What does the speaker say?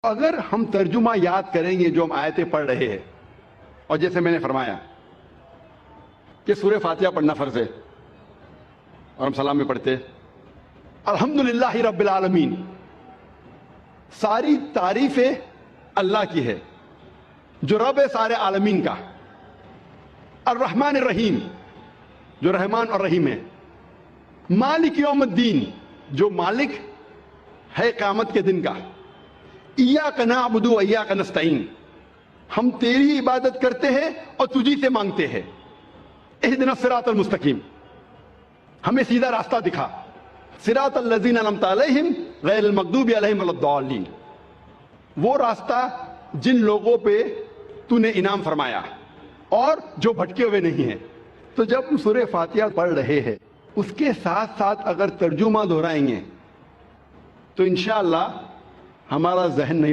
اگر ہم ترجمہ یاد کریں گے جو ہم آیتیں پڑھ رہے ہیں، اور جیسے میں نے فرمایا کہ سورہ فاتحہ پڑھنا فرض ہے اور ہم سلام میں پڑھتے الحمدللہ رب العالمین، ساری تعریفیں اللہ کی ہے جو رب ہے سارے عالمین کا، الرحمن الرحیم جو رحمان اور رحیم ہے، مالک یوم الدین جو مالک ہے قیامت کے دن کا، ایاک نعبد و ایاک نستعین ہم تیری عبادت کرتے ہیں اور تجھی سے مانگتے ہیں، اہدنا الصراط المستقیم ہمیں سیدھا راستہ دکھا، صراط الذین انعمت علیہم غیر المغضوب علیہم ولا الضالین، وہ راستہ جن لوگوں پہ تو نے انعام فرمایا اور جو بھٹکے ہوئے نہیں ہیں۔ تو جب ہم سورہ فاتحہ پڑھ رہے ہیں اس کے ساتھ ساتھ اگر ترجمہ دہرائیں گے تو انشاءاللہ ہمارا ذہن نہیں